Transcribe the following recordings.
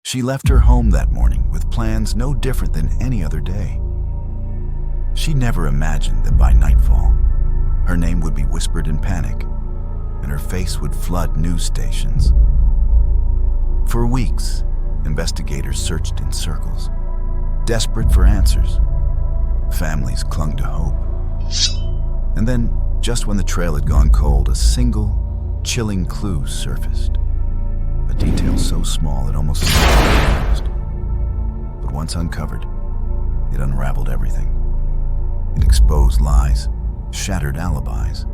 She left her home that morning with plans no different than any other day. She never imagined that by nightfall, her name would be whispered in panic, and her face would flood news stations. For weeks, investigators searched in circles, desperate for answers. Families clung to hope. And then, just when the trail had gone cold, a single, chilling clue surfaced. A detail so small it almost seemed confused. But once uncovered, it unraveled everything. It exposed lies, shattered alibis,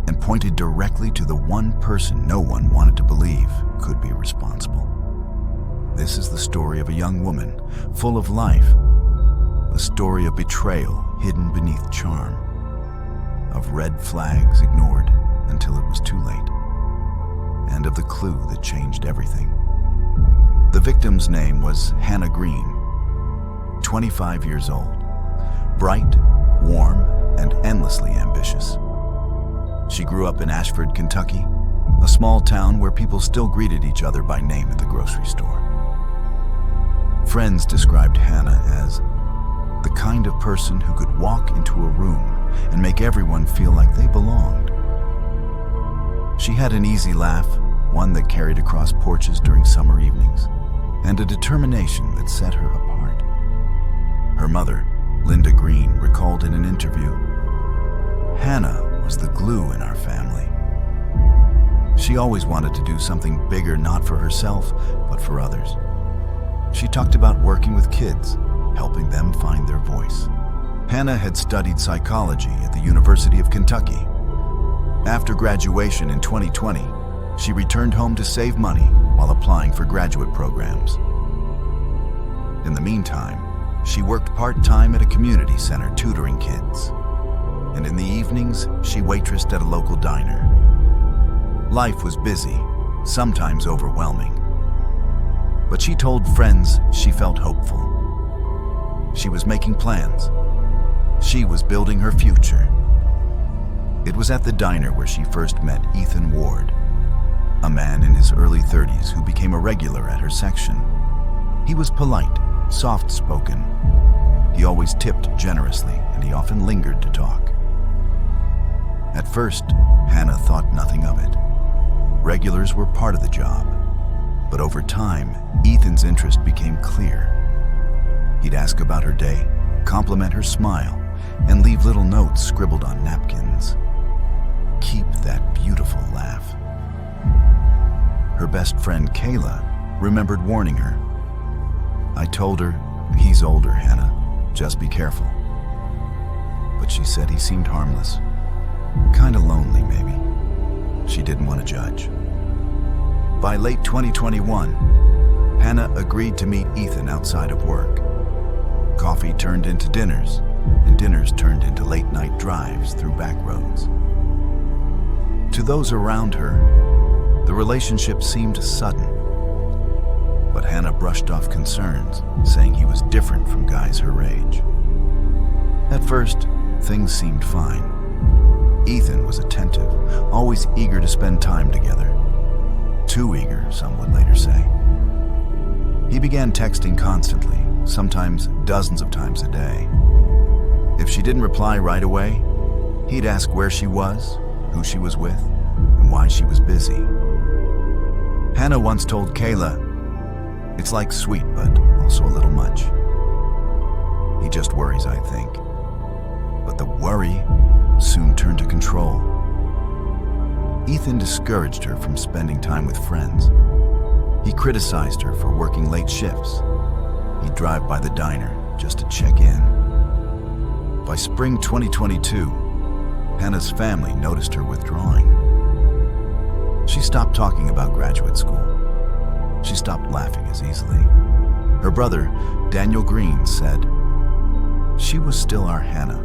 and pointed directly to the one person no one wanted to believe could be responsible. This is the story of a young woman full of life, a story of betrayal hidden beneath charm, of red flags ignored until it was too late, and of the clue that changed everything. The victim's name was Hannah Greene, 25 years old, bright, warm, and endlessly ambitious. She grew up in Ashford, Kentucky, a small town where people still greeted each other by name at the grocery store. Friends described Hannah as the kind of person who could walk into a room and make everyone feel like they belonged. She had an easy laugh, one that carried across porches during summer evenings, and a determination that set her apart. Her mother, Linda Greene, recalled in an interview, "Hannah was the glue in our family. She always wanted to do something bigger, not for herself, but for others. She talked about working with kids, helping them find their voice." Hannah had studied psychology at the University of Kentucky. After graduation in 2020, she returned home to save money while applying for graduate programs. In the meantime, she worked part-time at a community center tutoring kids. And in the evenings, she waitressed at a local diner. Life was busy, sometimes overwhelming. But she told friends she felt hopeful. She was making plans. She was building her future. It was at the diner where she first met Ethan Ward, a man in his early 30s who became a regular at her section. He was polite, soft-spoken. He always tipped generously, and he often lingered to talk. At first, Hannah thought nothing of it. Regulars were part of the job. But over time, Ethan's interest became clear. He'd ask about her day, compliment her smile, and leave little notes scribbled on napkins. "Keep that beautiful laugh." Her best friend, Kayla, remembered warning her. "I told her, he's older, Hannah. Just be careful." But she said he seemed harmless. Kinda lonely, maybe. She didn't want to judge. By late 2021, Hannah agreed to meet Ethan outside of work. Coffee turned into dinners, and dinners turned into late-night drives through back roads. To those around her, the relationship seemed sudden. But Hannah brushed off concerns, saying he was different from guys her age. At first, things seemed fine. Ethan was attentive, always eager to spend time together. Too eager, some would later say. He began texting constantly, sometimes dozens of times a day. If she didn't reply right away, he'd ask where she was, who she was with, and why she was busy. Hannah once told Kayla, "It's like sweet, but also a little much. He just worries, I think." But the worry soon turned to control. Ethan discouraged her from spending time with friends. He criticized her for working late shifts. He'd drive by the diner just to check in. By spring 2022, Hannah's family noticed her withdrawing. She stopped talking about graduate school. She stopped laughing as easily. Her brother, Daniel Greene, said, "She was still our Hannah,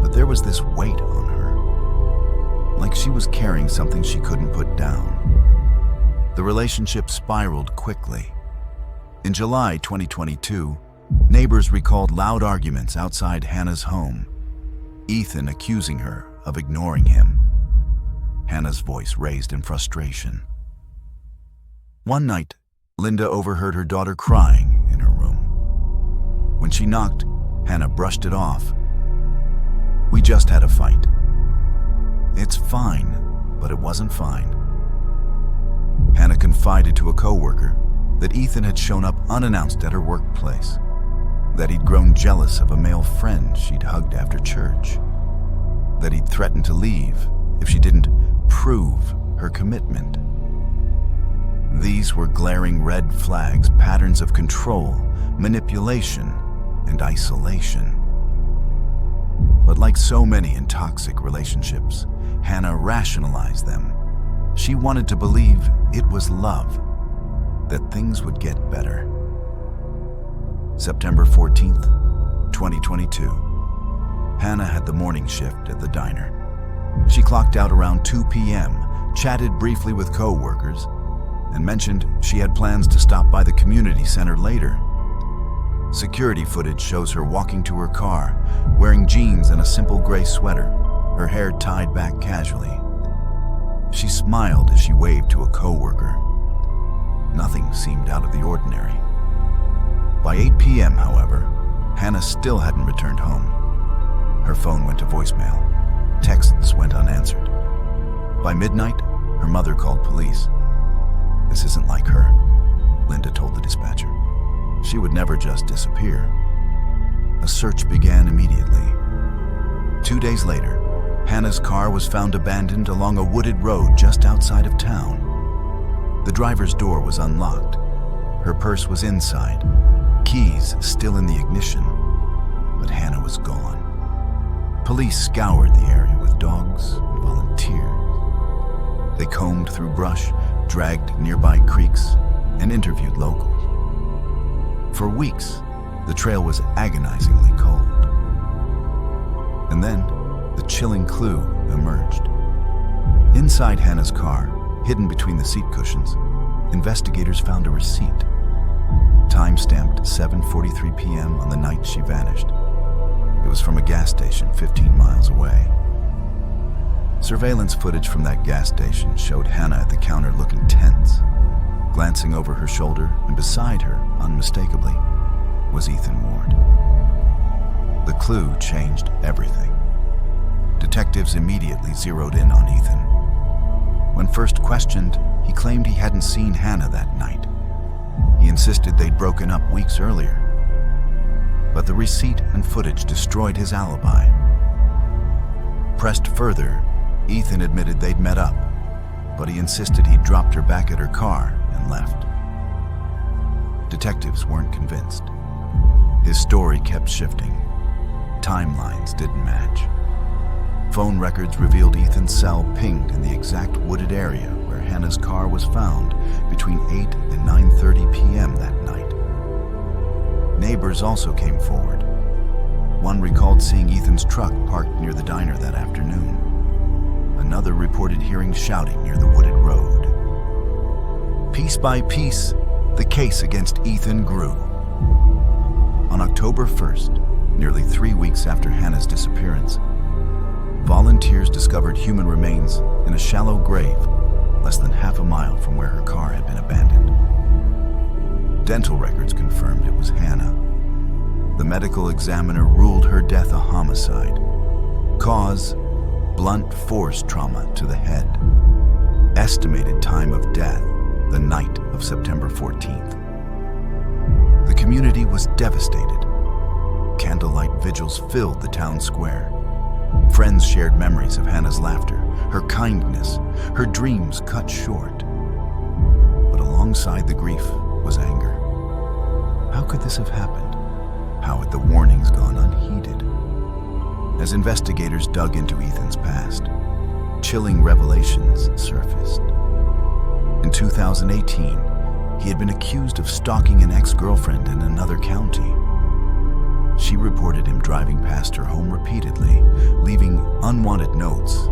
but there was this weight on her, like she was carrying something she couldn't put down." The relationship spiraled quickly. In July 2022, neighbors recalled loud arguments outside Hannah's home, Ethan accusing her of ignoring him. Hannah's voice raised in frustration. One night, Linda overheard her daughter crying in her room. When she knocked, Hannah brushed it off. "We just had a fight." "It's fine," but it wasn't fine. Hannah confided to a coworker that Ethan had shown up unannounced at her workplace, that he'd grown jealous of a male friend she'd hugged after church, that he'd threatened to leave if she didn't prove her commitment. These were glaring red flags, patterns of control, manipulation, and isolation. But like so many in toxic relationships, Hannah rationalized them. She wanted to believe it was love, that things would get better. September 14th, 2022. Hannah had the morning shift at the diner. She clocked out around 2 p.m., chatted briefly with co-workers, and mentioned she had plans to stop by the community center later. Security footage shows her walking to her car, wearing jeans and a simple gray sweater, her hair tied back casually. She smiled as she waved to a coworker. Nothing seemed out of the ordinary. By 8 p.m., however, Hannah still hadn't returned home. Her phone went to voicemail. Texts went unanswered. By midnight, her mother called police. "This isn't like her," Linda told the dispatcher. "She would never just disappear." A search began immediately. 2 days later, Hannah's car was found abandoned along a wooded road just outside of town. The driver's door was unlocked. Her purse was inside, keys still in the ignition, but Hannah was gone. Police scoured the area with dogs and volunteers. They combed through brush, dragged nearby creeks, and interviewed locals. For weeks, the trail was agonizingly cold. And then, the chilling clue emerged. Inside Hannah's car, hidden between the seat cushions, investigators found a receipt. Time-stamped 7:43 p.m. on the night she vanished. It was from a gas station 15 miles away. Surveillance footage from that gas station showed Hannah at the counter looking tense. Glancing over her shoulder, and beside her, unmistakably, was Ethan Ward. The clue changed everything. Detectives immediately zeroed in on Ethan. When first questioned, he claimed he hadn't seen Hannah that night. He insisted they'd broken up weeks earlier. But the receipt and footage destroyed his alibi. Pressed further, Ethan admitted they'd met up, but he insisted he'd dropped her back at her car and left. Detectives weren't convinced. His story kept shifting. Timelines didn't match. Phone records revealed Ethan's cell pinged in the exact wooded area where Hannah's car was found between 8 and 9:30 p.m. that night. Neighbors also came forward. One recalled seeing Ethan's truck parked near the diner that afternoon. Another reported hearing shouting near the wooded road. Piece by piece, the case against Ethan grew. On October 1st, nearly 3 weeks after Hannah's disappearance, volunteers discovered human remains in a shallow grave less than half a mile from where her car had been abandoned. Dental records confirmed it was Hannah. The medical examiner ruled her death a homicide. Cause: blunt force trauma to the head. Estimated time of death: the night of September 14th. The community was devastated. Candlelight vigils filled the town square. Friends shared memories of Hannah's laughter, her kindness, her dreams cut short. But alongside the grief was anger. How could this have happened? How had the warnings gone unheeded? As investigators dug into Ethan's past, chilling revelations surfaced. In 2018, he had been accused of stalking an ex-girlfriend in another county. She reported him driving past her home repeatedly, leaving unwanted notes,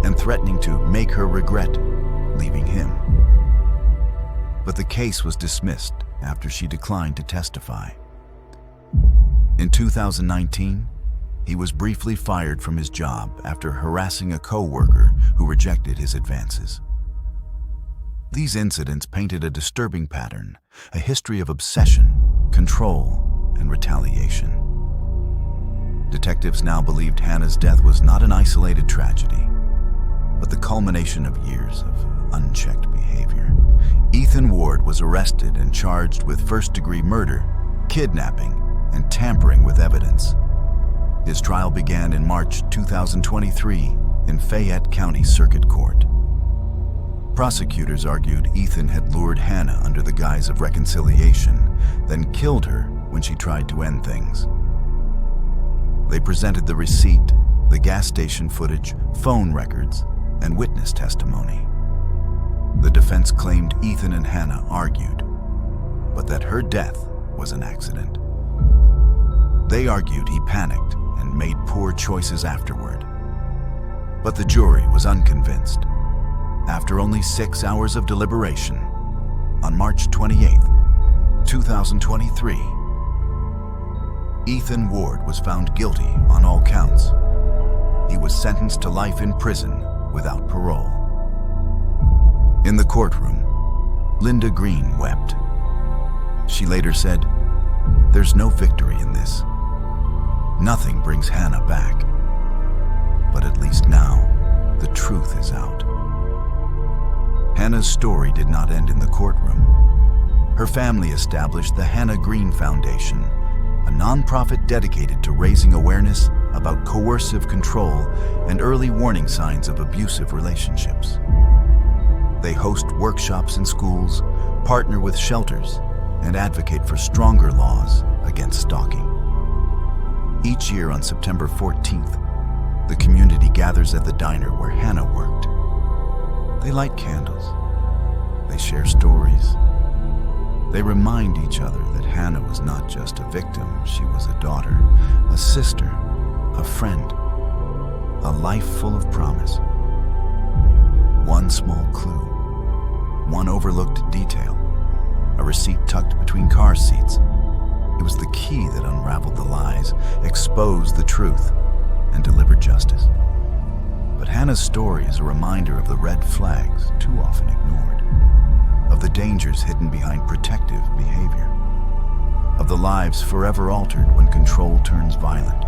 and threatening to make her regret leaving him. But the case was dismissed after she declined to testify. In 2019, he was briefly fired from his job after harassing a co-worker who rejected his advances. These incidents painted a disturbing pattern, a history of obsession, control, and retaliation. Detectives now believed Hannah's death was not an isolated tragedy, but the culmination of years of unchecked behavior. Ethan Ward was arrested and charged with first-degree murder, kidnapping, and tampering with evidence. His trial began in March 2023 in Fayette County Circuit Court. Prosecutors argued Ethan had lured Hannah under the guise of reconciliation, then killed her when she tried to end things. They presented the receipt, the gas station footage, phone records, and witness testimony. The defense claimed Ethan and Hannah argued, but that her death was an accident. They argued he panicked and made poor choices afterward. But the jury was unconvinced. After only 6 hours of deliberation, on March 28, 2023, Ethan Ward was found guilty on all counts. He was sentenced to life in prison without parole. In the courtroom, Linda Greene wept. She later said, "There's no victory in this. Nothing brings Hannah back. But at least now, the truth is out." Hannah's story did not end in the courtroom. Her family established the Hannah Greene Foundation, a nonprofit dedicated to raising awareness about coercive control and early warning signs of abusive relationships. They host workshops in schools, partner with shelters, and advocate for stronger laws against stalking. Each year on September 14th, the community gathers at the diner where Hannah worked. They light candles. They share stories. They remind each other that Hannah was not just a victim, she was a daughter, a sister, a friend, a life full of promise. One small clue, one overlooked detail, a receipt tucked between car seats. It was the key that unraveled the lies, exposed the truth, and delivered justice. But Hannah's story is a reminder of the red flags too often ignored, of the dangers hidden behind protective behavior, of the lives forever altered when control turns violent.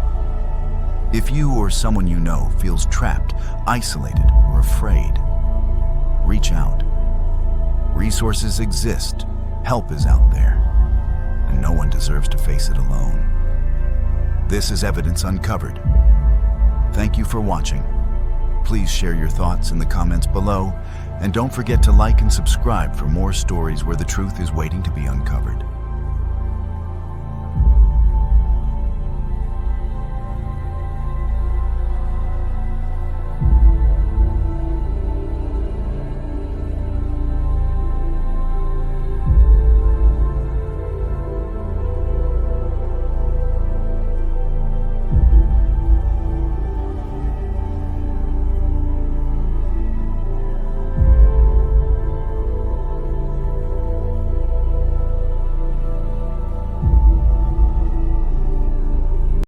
If you or someone you know feels trapped, isolated, or afraid, reach out. Resources exist, help is out there, and no one deserves to face it alone. This is Evidence Uncovered. Thank you for watching. Please share your thoughts in the comments below, and don't forget to like and subscribe for more stories where the truth is waiting to be uncovered.